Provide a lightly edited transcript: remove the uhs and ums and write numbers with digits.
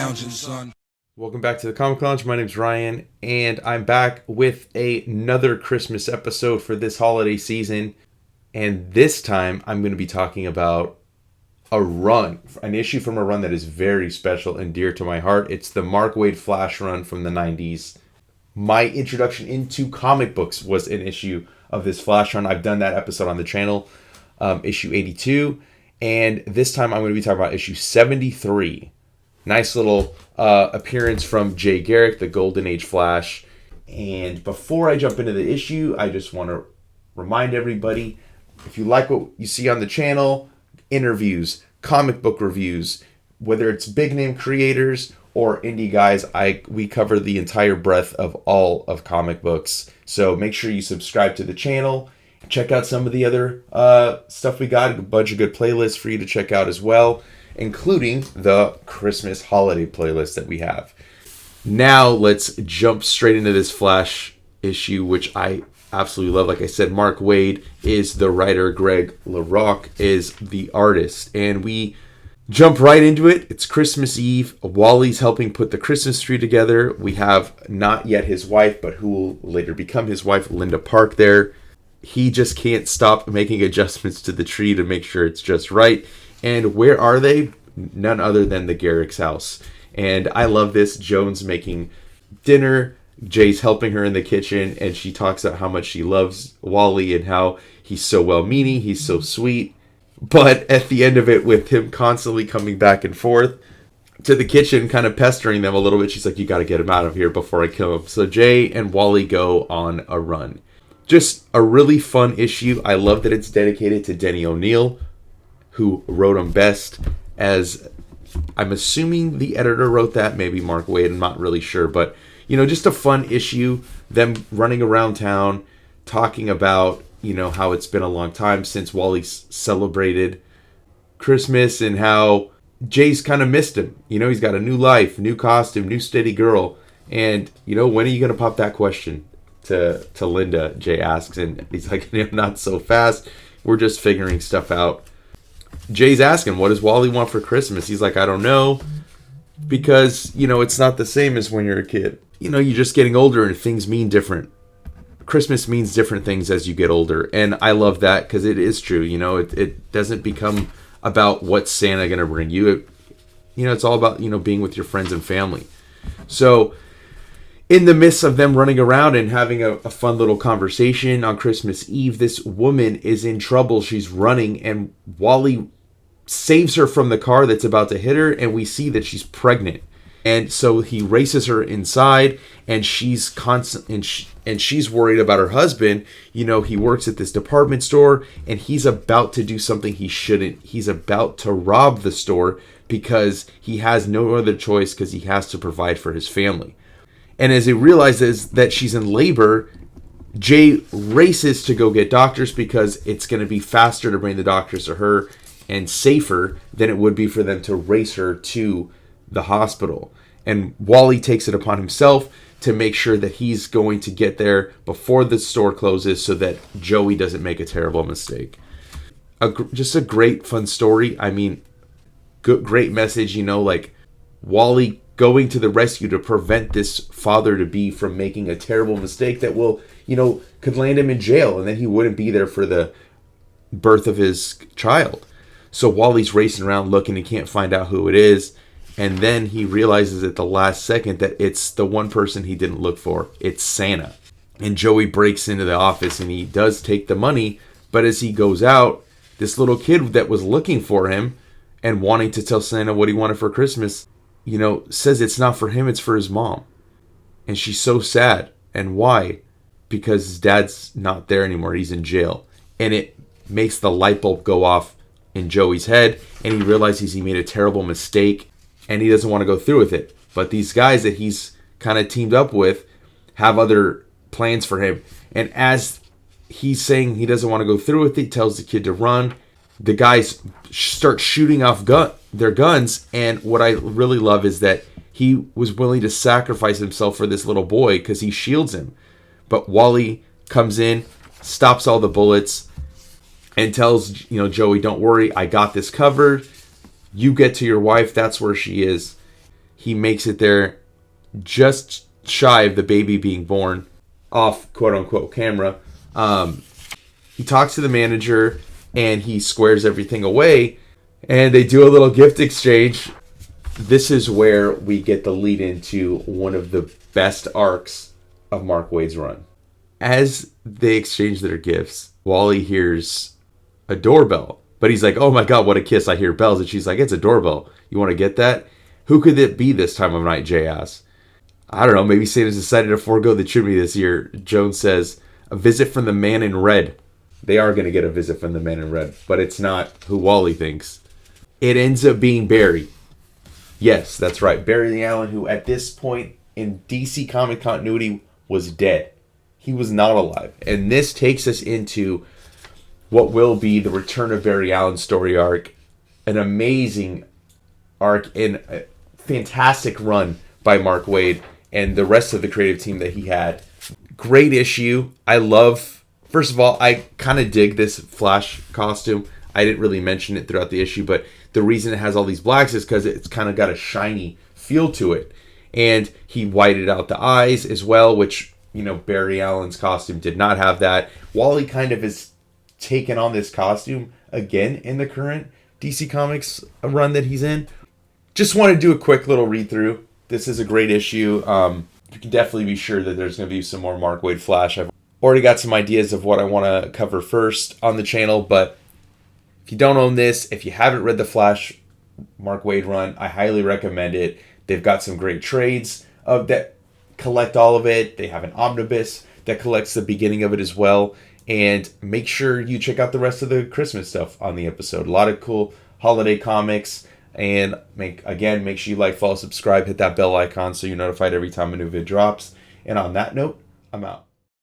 lounging, son. Welcome back to the Comic Lounge. My name's Ryan, and I'm back with another Christmas episode for this holiday season. And this time, I'm going to be talking about an issue from a run that is very special and dear to my heart. It's the Mark Waid Flash run from the 90s. My introduction into comic books was an issue of this Flash run. I've done that episode on the channel, issue 82. And this time, I'm going to be talking about issue 73. Nice little appearance from Garrick, the Golden Age Flash. And before I jump into the issue, I just want to remind everybody, if you like what you see on the channel, interviews, comic book reviews, whether it's big name creators or indie guys, we cover the entire breadth of all of comic books. So make sure you subscribe to the channel. Check out some of the other stuff we got. A bunch of good playlists for you to check out as well, including the Christmas holiday playlist that we have. Now let's jump straight into this Flash issue, which I absolutely love. Like I said, Mark Waid is the writer, Greg LaRocque is the artist, and we jump right into it. It's Christmas Eve. Wally's helping put the Christmas tree together. We have not yet his wife, but who will later become his wife, Linda Park, there. He just can't stop making adjustments to the tree to make sure it's just right. And where are they? None other than the Garrick's house. And I love this. Joan's making dinner. Jay's helping her in the kitchen. And she talks about how much she loves Wally and how he's so well-meaning. He's so sweet. But at the end of it, with him constantly coming back and forth to the kitchen, kind of pestering them a little bit, she's like, you got to get him out of here before I kill him. So Jay and Wally go on a run. Just a really fun issue. I love that it's dedicated to Denny O'Neil, who wrote them best, as I'm assuming the editor wrote that, maybe Mark Waid, I'm not really sure, but just a fun issue, them running around town talking about how it's been a long time since Wally's celebrated Christmas and how Jay's kind of missed him. He's got a new life, new costume, new steady girl, and when are you going to pop that question to Linda? Jay asks, and he's like, not so fast, we're just figuring stuff out. Jay's asking, what does Wally want for Christmas? He's like, I don't know, because, it's not the same as when you're a kid. You're just getting older and things mean different. Christmas means different things as you get older. And I love that because it is true. It doesn't become about what's Santa going to bring you. It's all about, being with your friends and family. So in the midst of them running around and having a fun little conversation on Christmas Eve, this woman is in trouble. She's running, and Wally saves her from the car that's about to hit her, and we see that she's pregnant. And so he races her inside, and she's she's worried about her husband. He works at this department store, and he's about to do something he shouldn't. He's about to rob the store because he has no other choice, because he has to provide for his family. And as he realizes that she's in labor, Jay races to go get doctors because it's going to be faster to bring the doctors to her and safer than it would be for them to race her to the hospital. And Wally takes it upon himself to make sure that he's going to get there before the store closes so that Joey doesn't make a terrible mistake. Just a great, fun story. I mean, great message, like Wally going to the rescue to prevent this father-to-be from making a terrible mistake that will, could land him in jail, and then he wouldn't be there for the birth of his child. So Wally's racing around looking, he can't find out who it is, and then he realizes at the last second that it's the one person he didn't look for. It's Santa. And Joey breaks into the office, and he does take the money, but as he goes out, this little kid that was looking for him and wanting to tell Santa what he wanted for Christmas, says it's not for him, it's for his mom. And she's so sad. And why? Because his dad's not there anymore. He's in jail. And it makes the light bulb go off in Joey's head. And he realizes he made a terrible mistake. And he doesn't want to go through with it. But these guys that he's kind of teamed up with have other plans for him. And as he's saying he doesn't want to go through with it, he tells the kid to run. The guys start shooting off their guns, and what I really love is that he was willing to sacrifice himself for this little boy because he shields him. But Wally comes in, stops all the bullets, and tells Joey, don't worry, I got this covered. You get to your wife, that's where she is. he makes it there just shy of the baby being born off quote-unquote camera. He talks to the manager and he squares everything away, and they do a little gift exchange. This is where we get the lead into one of the best arcs of Mark Waid's run. As they exchange their gifts, Wally hears a doorbell, but he's like, oh my god, what a kiss, I hear bells. And she's like, it's a doorbell. You want to get that? Who could it be this time of night, Jay asks. I don't know, maybe Santa's decided to forego the chimney this year. Jones says, a visit from the man in red. They are going to get a visit from the man in red, but it's not who Wally thinks. It ends up being Barry. Yes, that's right. Barry Allen, who at this point in DC comic continuity was dead. He was not alive. And this takes us into what will be the Return of Barry Allen story arc. An amazing arc and a fantastic run by Mark Waid and the rest of the creative team that he had. Great issue. First of all, I kind of dig this Flash costume. I didn't really mention it throughout the issue, but the reason it has all these blacks is because it's kind of got a shiny feel to it. And he whited out the eyes as well, which, Barry Allen's costume did not have that. Wally kind of has taken on this costume again in the current DC Comics run that he's in. Just want to do a quick little read through. This is a great issue. You can definitely be sure that there's going to be some more Mark Waid Flash. I've already got some ideas of what I want to cover first on the channel, but if you don't own this, if you haven't read the Flash Mark Waid run, I highly recommend it. They've got some great trades that collect all of it. They have an omnibus that collects the beginning of it as well. And make sure you check out the rest of the Christmas stuff on the episode. A lot of cool holiday comics. And make sure you like, follow, subscribe, hit that bell icon so you're notified every time a new vid drops. And on that note, I'm out.